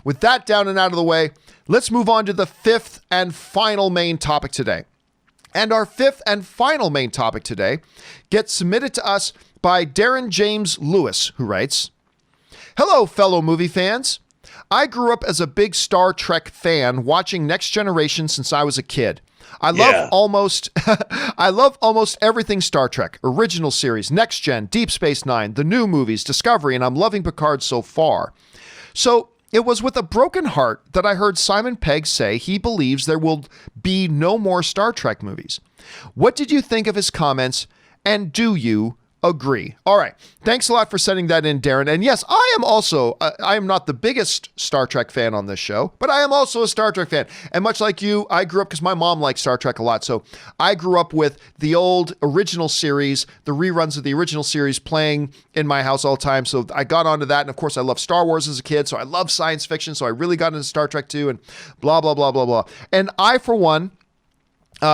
with that down and out of the way, let's move on to the fifth and final main topic today. And our fifth and final main topic today gets submitted to us by Darren James Lewis, who writes, "Hello, fellow movie fans. I grew up as a big Star Trek fan, watching Next Generation since I was a kid. I love almost everything Star Trek, original series, Next Gen, Deep Space Nine, the new movies, Discovery, and I'm loving Picard so far. So it was with a broken heart that I heard Simon Pegg say he believes there will be no more Star Trek movies. What did you think of his comments, and do you agree?" All right. Thanks a lot for sending that in, Darren. And yes, I am also, I am not the biggest Star Trek fan on this show, but I am also a Star Trek fan. And much like you, I grew up, because my mom liked Star Trek a lot. So I grew up with the old original series, the reruns of the original series playing in my house all the time. So I got onto that. And of course, I loved Star Wars as a kid. So I love science fiction. So I really got into Star Trek too, and blah, blah, blah, blah, blah. And I, for one,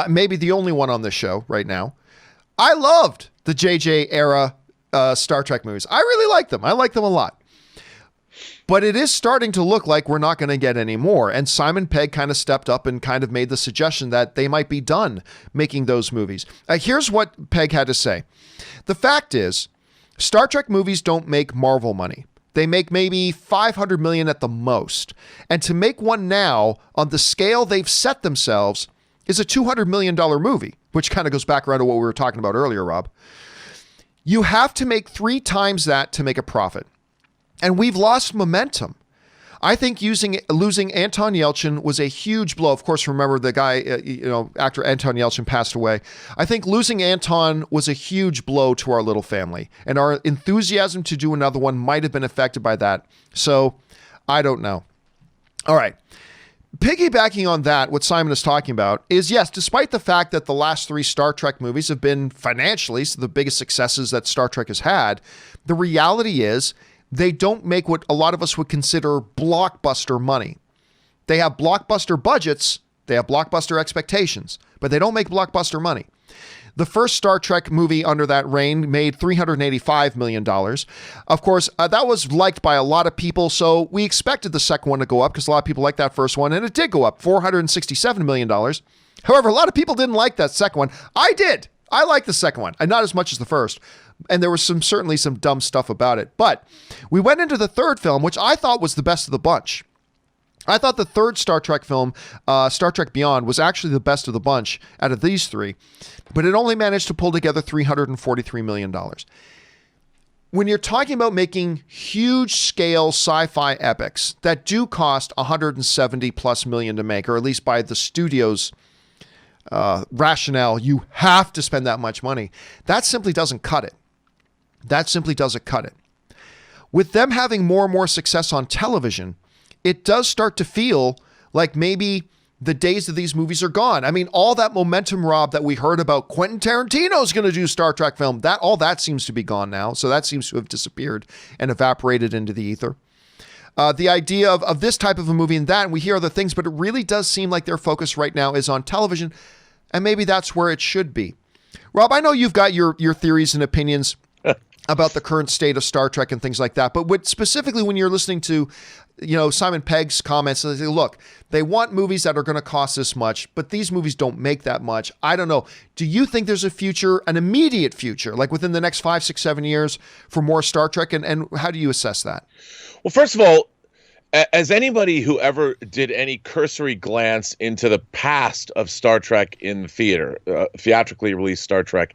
maybe the only one on this show right now, I loved the JJ era Star Trek movies. I really like them. I like them a lot. But it is starting to look like we're not going to get any more. And Simon Pegg kind of stepped up and kind of made the suggestion that they might be done making those movies. Here's what Pegg had to say. "The fact is, Star Trek movies don't make Marvel money. They make maybe $500 million at the most. And to make one now on the scale they've set themselves is a $200 million movie," which kind of goes back around to what we were talking about earlier, Rob. "You have to make 3 times that to make a profit. And we've lost momentum. I think losing Anton Yelchin was a huge blow." Of course, remember the guy, actor Anton Yelchin passed away. "I think losing Anton was a huge blow to our little family, and our enthusiasm to do another one might have been affected by that. So I don't know." All right. Piggybacking on that, what Simon is talking about is, yes, despite the fact that the last 3 Star Trek movies have been financially the biggest successes that Star Trek has had, the reality is they don't make what a lot of us would consider blockbuster money. They have blockbuster budgets, they have blockbuster expectations, but they don't make blockbuster money. The first Star Trek movie under that reign made $385 million. Of course, that was liked by a lot of people, so we expected the second one to go up because a lot of people liked that first one, and it did go up, $467 million. However, a lot of people didn't like that second one. I did. I liked the second one, and not as much as the first. And there was certainly some dumb stuff about it. But we went into the third film, which I thought was the best of the bunch. I thought the third Star Trek film, Star Trek Beyond, was actually the best of the bunch out of these 3, but it only managed to pull together $343 million. When you're talking about making huge scale sci-fi epics that do cost $170 plus million to make, or at least by the studio's rationale, you have to spend that much money. That simply doesn't cut it. That simply doesn't cut it. With them having more and more success on television, it does start to feel like maybe the days of these movies are gone. I mean, all that momentum, Rob, that we heard about Quentin Tarantino's going to do Star Trek film, all that seems to be gone now. So that seems to have disappeared and evaporated into the ether. The idea of this type of a movie and that, and we hear other things, but it really does seem like their focus right now is on television, and maybe that's where it should be. Rob, I know you've got your theories and opinions about the current state of Star Trek and things like that, but specifically when you're listening to Simon Pegg's comments, they say, look, they want movies that are going to cost this much, but these movies don't make that much. I don't know. Do you think there's a future, an immediate future, like within the next 5, 6, 7 years for more Star Trek? And how do you assess that? Well, first of all, as anybody who ever did any cursory glance into the past of Star Trek in the theater, theatrically released Star Trek,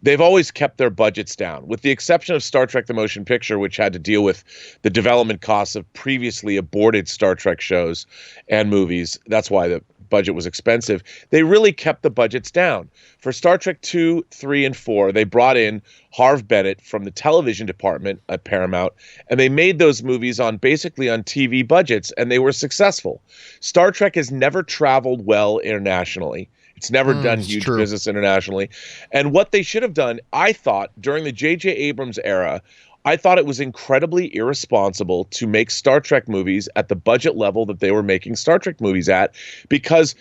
they've always kept their budgets down, with the exception of Star Trek: The Motion Picture, which had to deal with the development costs of previously aborted Star Trek shows and movies. That's why the budget was expensive. They really kept the budgets down. For Star Trek 2, 3, and 4, they brought in Harve Bennett from the television department at Paramount, and they made those movies basically on TV budgets, and they were successful. Star Trek has never traveled well internationally. It's never done huge business internationally. And what they should have done, I thought, during the J.J. Abrams era, I thought it was incredibly irresponsible to make Star Trek movies at the budget level that they were making Star Trek movies at, because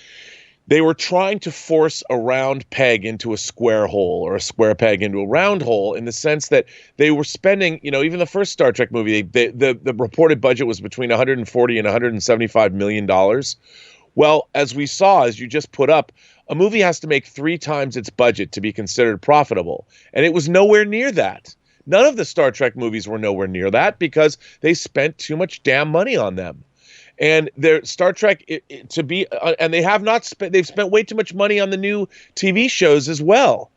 they were trying to force a round peg into a square hole, or a square peg into a round hole, in the sense that they were spending, even the first Star Trek movie, the reported budget was between 140 and 175 million dollars. Well, as we saw, as you just put up, a movie has to make 3 times its budget to be considered profitable, and it was nowhere near that. None of the Star Trek movies were nowhere near that because they spent too much damn money on them. And their Star Trek and they have not spent, they've spent way too much money on the new TV shows as well.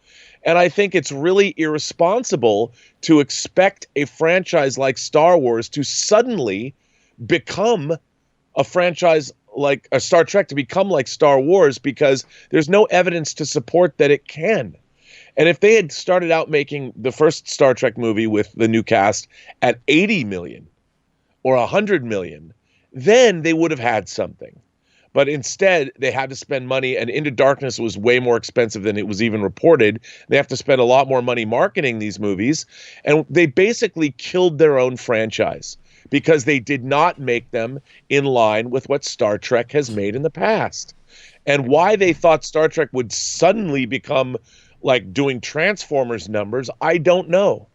And I think it's really irresponsible to expect a franchise like Star Wars to suddenly become a franchise like a Star Trek, to become like Star Wars, because there's no evidence to support that it can. And if they had started out making the first Star Trek movie with the new cast at 80 million or 100 million, then they would have had something. But instead, they had to spend money, and Into Darkness was way more expensive than it was even reported. They have to spend a lot more money marketing these movies, and they basically killed their own franchise because they did not make them in line with what Star Trek has made in the past. And why they thought Star Trek would suddenly become like doing Transformers numbers, I don't know.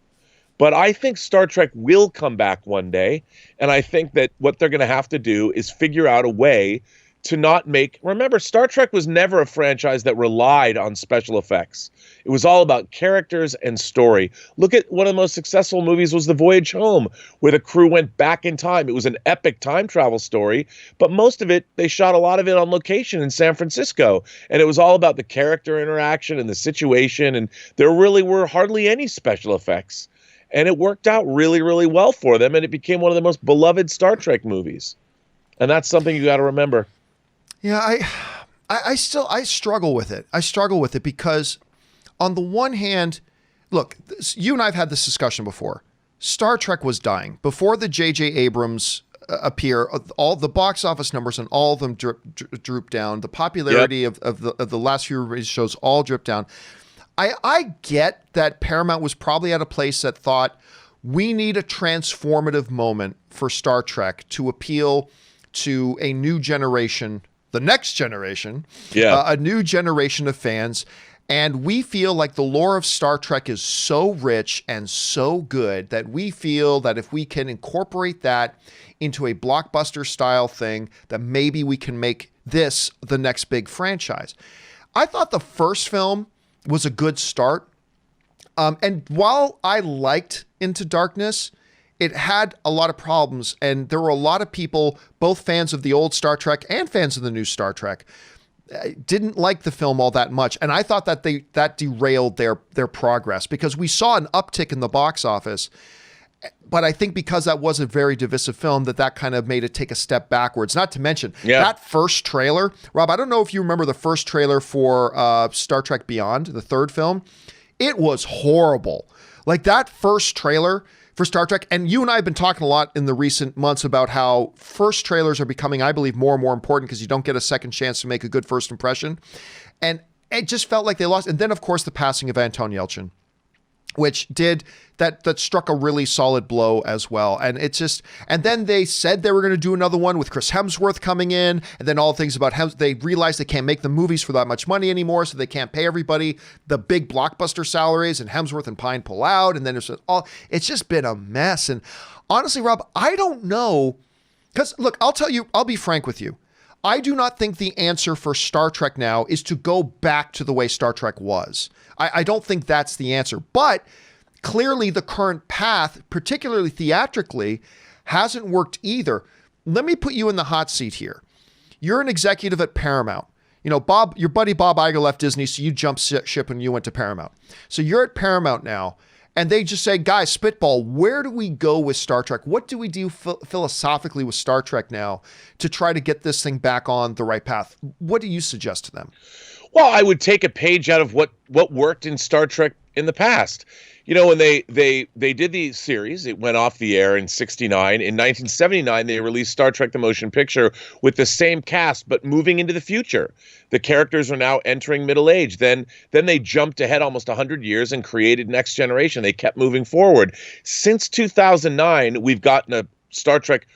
But I think Star Trek will come back one day, and I think that what they're going to have to do is figure out a way to not make... Remember, Star Trek was never a franchise that relied on special effects. It was all about characters and story. Look at one of the most successful movies was The Voyage Home, where the crew went back in time. It was an epic time travel story, but most of it, they shot a lot of it on location in San Francisco, and it was all about the character interaction and the situation, and there really were hardly any special effects. And it worked out really, really well for them, and it became one of the most beloved Star Trek movies. And that's something you got to remember. Yeah, I struggle with it. I struggle with it because, on the one hand, look, you and I have had this discussion before. Star Trek was dying before the J.J. Abrams appear. All the box office numbers and all of them drooped down. The popularity of the last few shows all dripped down. I get that Paramount was probably at a place that thought, we need a transformative moment for Star Trek to appeal to a new generation, the next generation, a new generation of fans. And we feel like the lore of Star Trek is so rich and so good that we feel that if we can incorporate that into a blockbuster style thing, that maybe we can make this the next big franchise. I thought the first film was a good start. And while I liked Into Darkness, it had a lot of problems. And there were a lot of people, both fans of the old Star Trek and fans of the new Star Trek, didn't like the film all that much. And I thought that that derailed their progress, because we saw an uptick in the box office. But I think because that was a very divisive film, that kind of made it take a step backwards. Not to mention that first trailer. Rob, I don't know if you remember the first trailer for Star Trek Beyond, the third film. It was horrible. Like that first trailer for Star Trek. And you and I have been talking a lot in the recent months about how first trailers are becoming, I believe, more and more important because you don't get a second chance to make a good first impression. And it just felt like they lost. And then, of course, the passing of Anton Yelchin, which did that struck a really solid blow as well. And it's just, and then they said they were going to do another one with Chris Hemsworth coming in, and then all things about they realized they can't make the movies for that much money anymore, so they can't pay everybody the big blockbuster salaries, and Hemsworth and Pine pull out, and then it's just been a mess. And honestly, Rob, I don't know, because look, I'll be frank with you. I do not think the answer for Star Trek now is to go back to the way Star Trek was. I don't think that's the answer. But clearly the current path, particularly theatrically, hasn't worked either. Let me put you in the hot seat here. You're an executive at Paramount. You know, your buddy Bob Iger left Disney, so you jumped ship and you went to Paramount. So you're at Paramount now, and they just say, guys, spitball, where do we go with Star Trek? What do we do philosophically with Star Trek now to try to get this thing back on the right path? What do you suggest to them? Well, I would take a page out of what worked in Star Trek in the past. You know, when they did the series, it went off the air in 1969. In 1979, they released Star Trek The Motion Picture with the same cast, but moving into the future. The characters are now entering middle age. Then they jumped ahead almost 100 years and created Next Generation. They kept moving forward. Since 2009, we've gotten a Star Trek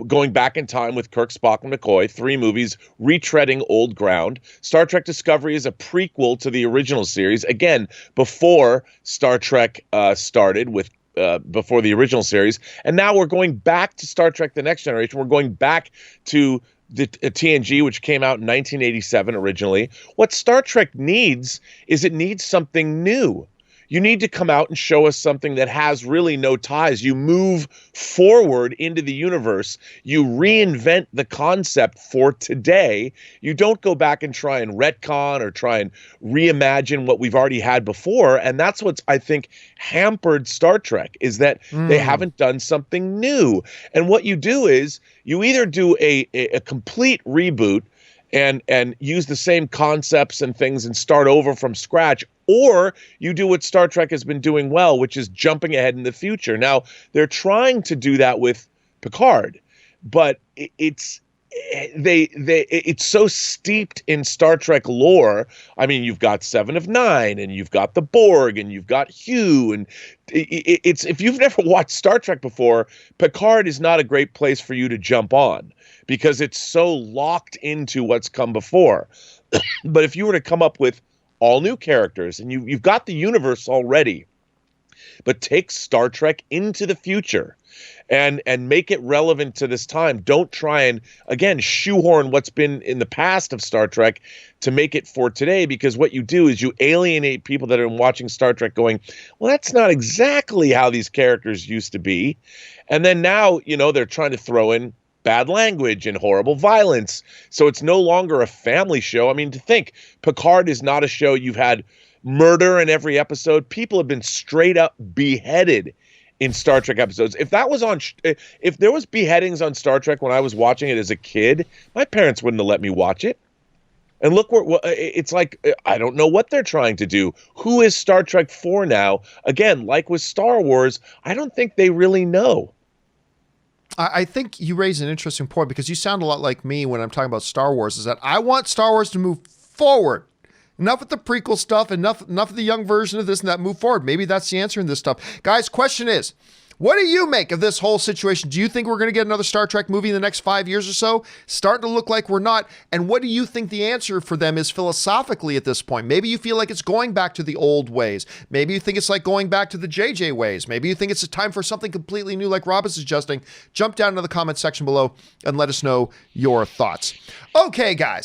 going back in time with Kirk, Spock, and McCoy, 3 movies retreading old ground. Star Trek Discovery is a prequel to the original series, again, before Star Trek started with before the original series. And now we're going back to Star Trek The Next Generation. We're going back to the TNG, which came out in 1987 originally. What Star Trek needs is it needs something new. You need to come out and show us something that has really no ties. You move forward into the universe. You reinvent the concept for today. You don't go back and try and retcon or try and reimagine what we've already had before. And that's what's, I think, hampered Star Trek, is that they haven't done something new. And what you do is you either do a complete reboot and use the same concepts and things and start over from scratch, or you do what Star Trek has been doing well, which is jumping ahead in the future. Now, they're trying to do that with Picard, but it's so steeped in Star Trek lore. I mean, you've got Seven of Nine, and you've got the Borg, and you've got Hugh, and it's, if you've never watched Star Trek before, Picard is not a great place for you to jump on, because it's so locked into what's come before. But if you were to come up with all new characters, and you've got the universe already, but take Star Trek into the future and make it relevant to this time. Don't try and, again, shoehorn what's been in the past of Star Trek to make it for today, because what you do is you alienate people that are watching Star Trek going, well, that's not exactly how these characters used to be. And then now, they're trying to throw in bad language and horrible violence. So it's no longer a family show. I mean, to think Picard is not a show you've had murder in every episode. People have been straight up beheaded in Star Trek episodes. If there was beheadings on Star Trek when I was watching it as a kid, my parents wouldn't have let me watch it. And look, it's like, I don't know what they're trying to do. Who is Star Trek for now? Again, like with Star Wars, I don't think they really know. I think you raise an interesting point, because you sound a lot like me when I'm talking about Star Wars, is that I want Star Wars to move forward. Enough with the prequel stuff, enough of the young version of this and that, move forward. Maybe that's the answer in this stuff. Guys, question is, what do you make of this whole situation? Do you think we're going to get another Star Trek movie in the next 5 years or so? Starting to look like we're not. And what do you think the answer for them is philosophically at this point? Maybe you feel like it's going back to the old ways. Maybe you think it's like going back to the JJ ways. Maybe you think it's a time for something completely new, like Rob is suggesting. Jump down into the comment section below and let us know your thoughts. Okay, guys.